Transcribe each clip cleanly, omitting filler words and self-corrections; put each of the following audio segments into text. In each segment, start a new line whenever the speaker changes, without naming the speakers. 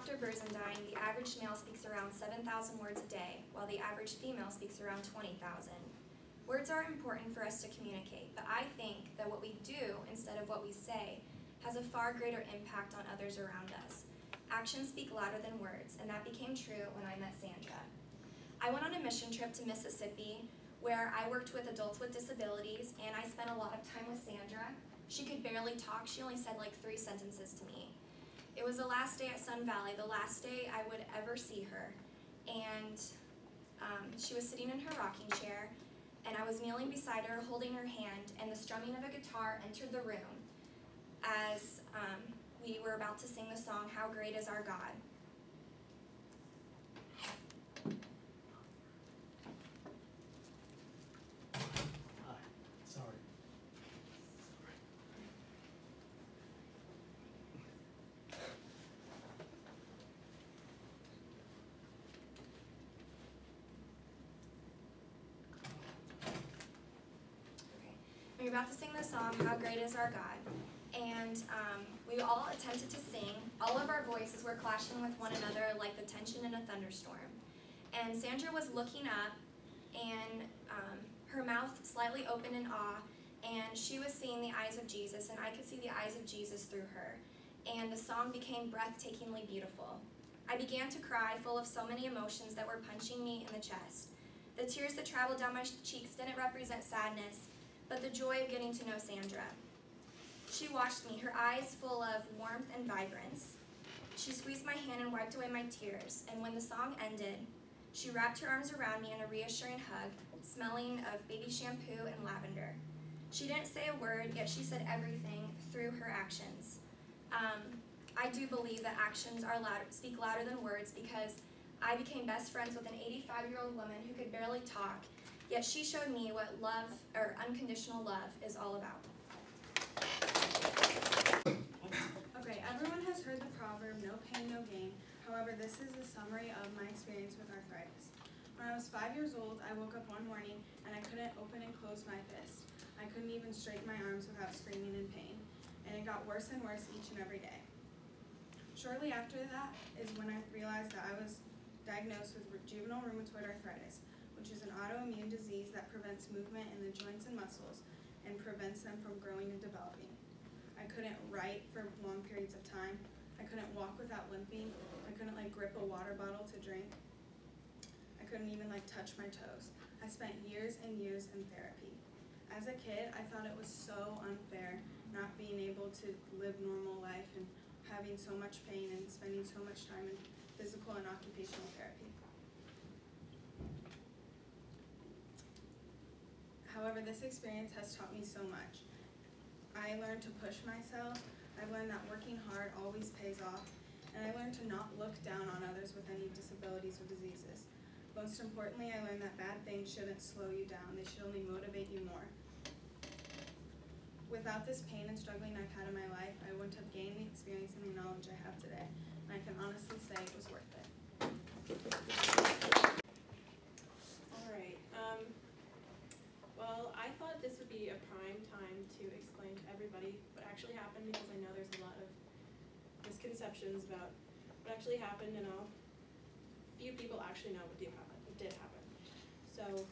after Byzantine, the average male speaks around 7,000 words a day, while the average female speaks around 20,000. Words are important for us to communicate, but I think that what we do instead of what we say has a far greater impact on others around us. Actions speak louder than words, and that became true when I met Sandra. I went on a mission trip to Mississippi where I worked with adults with disabilities, and I spent a lot of time with Sandra. She could barely talk. She only said like 3 sentences to me. It was the last day at Sun Valley, the last day I would ever see her, and she was sitting in her rocking chair, and I was kneeling beside her, holding her hand, and the strumming of a guitar entered the room as we were about to sing the song, How Great Is Our God.
Hi, sorry.
We were about to sing the song, How Great Is Our God, and we all attempted to sing. All of our voices were clashing with one another like the tension in a thunderstorm. And Sandra was looking up, and her mouth slightly open in awe, and she was seeing the eyes of Jesus, and I could see the eyes of Jesus through her. And the song became breathtakingly beautiful. I began to cry, full of so many emotions that were punching me in the chest. The tears that traveled down my cheeks didn't represent sadness, but the joy of getting to know Sandra. She watched me, her eyes full of warmth and vibrance. She squeezed my hand and wiped away my tears, and when the song ended, she wrapped her arms around me in a reassuring hug, smelling of baby shampoo and lavender. She didn't say a word, yet she said everything through her actions. I do believe that actions speak louder than words, because I became best friends with an 85-year-old woman who could barely talk, yet she showed me what love, or unconditional love, is all about.
Okay, everyone has heard the proverb, no pain, no gain. However, this is a summary of my experience with arthritis. When I was 5 years old, I woke up one morning and I couldn't open and close my fist. I couldn't even straighten my arms without screaming in pain, and it got worse and worse each and every day. Shortly after that is when I realized that I was diagnosed with juvenile rheumatoid arthritis, which is an autoimmune disease that prevents movement in the joints and muscles and prevents them from growing and developing. I couldn't write for long periods of time. I couldn't walk without limping. I couldn't grip a water bottle to drink. I couldn't even touch my toes. I spent years and years in therapy. As a kid, I thought it was so unfair not being able to live normal life and having so much pain and spending so much time in physical and occupational therapy. However, this experience has taught me so much. I learned to push myself. I've learned that working hard always pays off. And I learned to not look down on others with any disabilities or diseases. Most importantly, I learned that bad things shouldn't slow you down. They should only motivate you more. Without this pain and struggling I've had in my life, I wouldn't have gained the experience and the knowledge I have today. And I can honestly say it was worth it.
All right. Well, I thought this would be a prime time to explain to everybody what actually happened, because I know there's a lot of misconceptions about what actually happened, and few people actually know what did happen. So,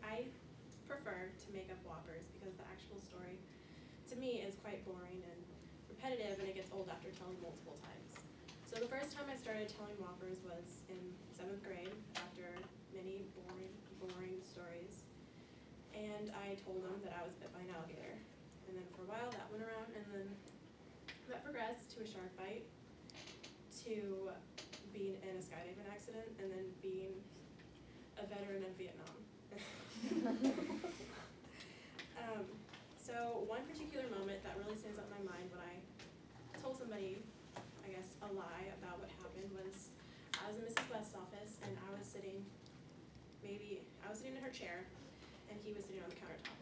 I prefer to make up whoppers because the actual story, to me, is quite boring and repetitive, and it gets old after telling multiple times. So the first time I started telling whoppers was in 7th grade, after many boring stories, and I told them that I was bit by an alligator. And then for a while that went around, and then that progressed to a shark bite, to being in a skydiving accident, and then being a veteran of Vietnam. So one particular moment that really stands out in my mind when I told somebody, I guess, a lie about what happened was I was in Mrs. West's office, and I was sitting in her chair, and he was sitting on the countertop.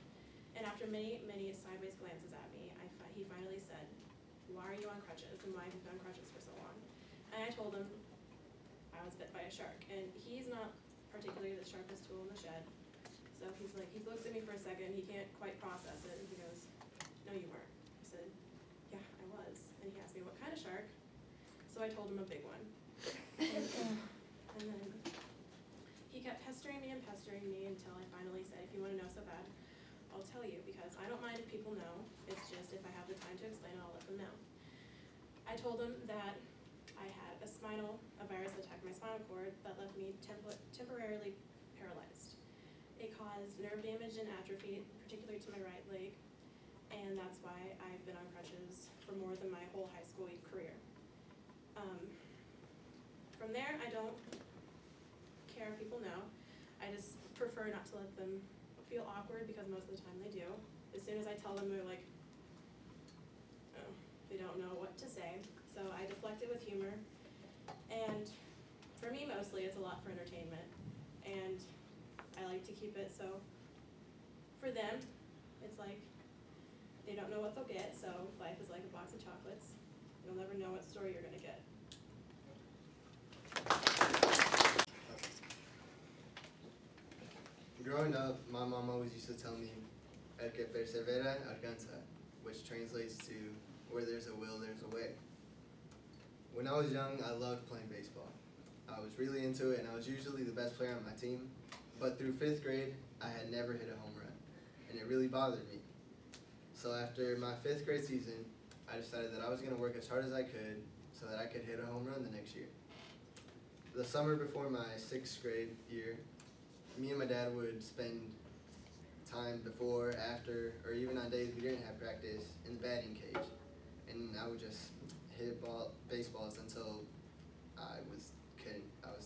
And after many sideways glances at me, he finally said, "Why are you on crutches, and why have you been on crutches for so long?" And I told him I was bit by a shark, and he's not particularly the sharpest tool in the shed. So he looks at me for a second, he can't quite process it, and he goes, "No, you weren't." I said, "Yeah, I was." And he asked me, so I told him a big one. And then he kept pestering me until I finally said, if you want to know so bad, I'll tell you, because I don't mind if people know. It's just if I have the time to explain it, I'll let them know. I told him that I had a virus attacked my spinal cord that left me temporarily paralyzed. It caused nerve damage and atrophy, particularly to my right leg, and that's why I've been on crutches for more than my whole high school career. From there, I don't care if people know. I just prefer not to let them feel awkward, because most of the time they do. As soon as I tell them, they're like, oh, they don't know what to say. So I deflect it with humor. And for me, mostly, it's a lot for entertainment. And I like to keep it so for them, it's like they don't know what they'll get, so life is like a box of chocolates. You'll never know what story you're gonna get.
Growing up, my mom always used to tell me, "El que persevera alcanza," which translates to, where there's a will, there's a way. When I was young, I loved playing baseball. I was really into it, and I was usually the best player on my team. But through 5th grade, I had never hit a home run, and it really bothered me. So after my 5th grade season, I decided that I was going to work as hard as I could so that I could hit a home run the next year. The summer before my 6th grade year, me and my dad would spend time before, after, or even on days we didn't have practice in the batting cage. And I would just hit baseballs until I was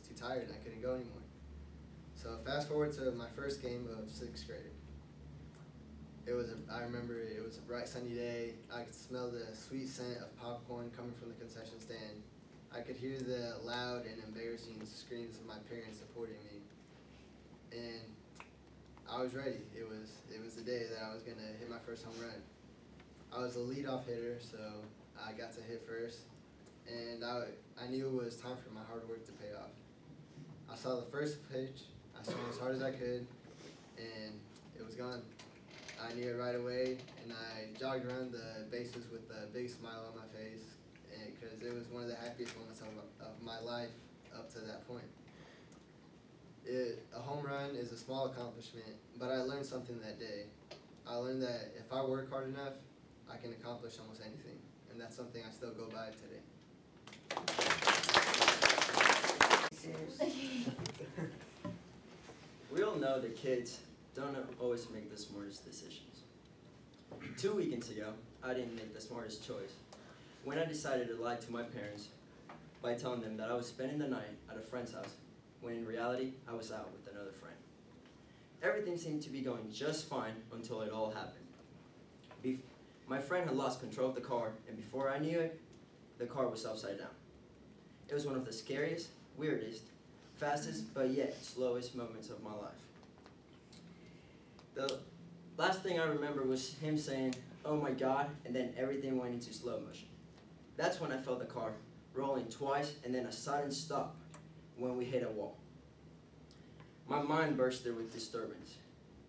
too tired and I couldn't go anymore. So fast forward to my first game of 6th grade. I remember it was a bright sunny day. I could smell the sweet scent of popcorn coming from the concession stand. I could hear the loud and embarrassing screams of my parents supporting me. And I was ready. It was the day that I was gonna hit my first home run. I was a leadoff hitter, so I got to hit first, and I knew it was time for my hard work to pay off. I saw the first pitch, I swung as hard as I could, and it was gone. I knew it right away, and I jogged around the bases with a big smile on my face, because it was one of the happiest moments of my life up to that point. A home run is a small accomplishment, but I learned something that day. I learned that if I work hard enough, I can accomplish almost anything, and that's something I still go by today.
We all know that kids don't always make the smartest decisions. 2 weekends ago, I didn't make the smartest choice when I decided to lie to my parents by telling them that I was spending the night at a friend's house, when in reality, I was out with another friend. Everything seemed to be going just fine until it all happened. My friend had lost control of the car, and before I knew it, the car was upside down. It was one of the scariest, weirdest, fastest, but yet slowest moments of my life. The last thing I remember was him saying, "Oh my God," and then everything went into slow motion. That's when I felt the car rolling twice and then a sudden stop when we hit a wall. My mind bursted with disturbance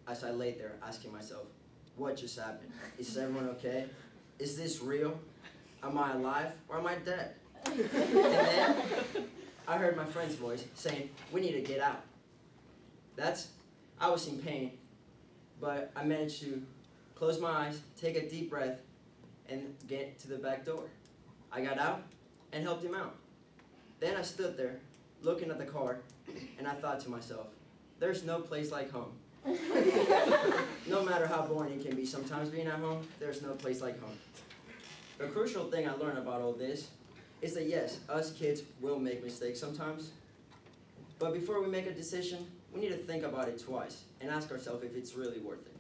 as I laid there asking myself, what just happened? Is everyone okay? Is this real? Am I alive or am I dead? And then I heard my friend's voice saying, "We need to get out." I was in pain, but I managed to close my eyes, take a deep breath, and get to the back door. I got out and helped him out. Then I stood there looking at the car, and I thought to myself, there's no place like home. No matter how boring it can be sometimes being at home, there's no place like home. The crucial thing I learned about all this is that yes, us kids will make mistakes sometimes, but before we make a decision, we need to think about it twice and ask ourselves if it's really worth it.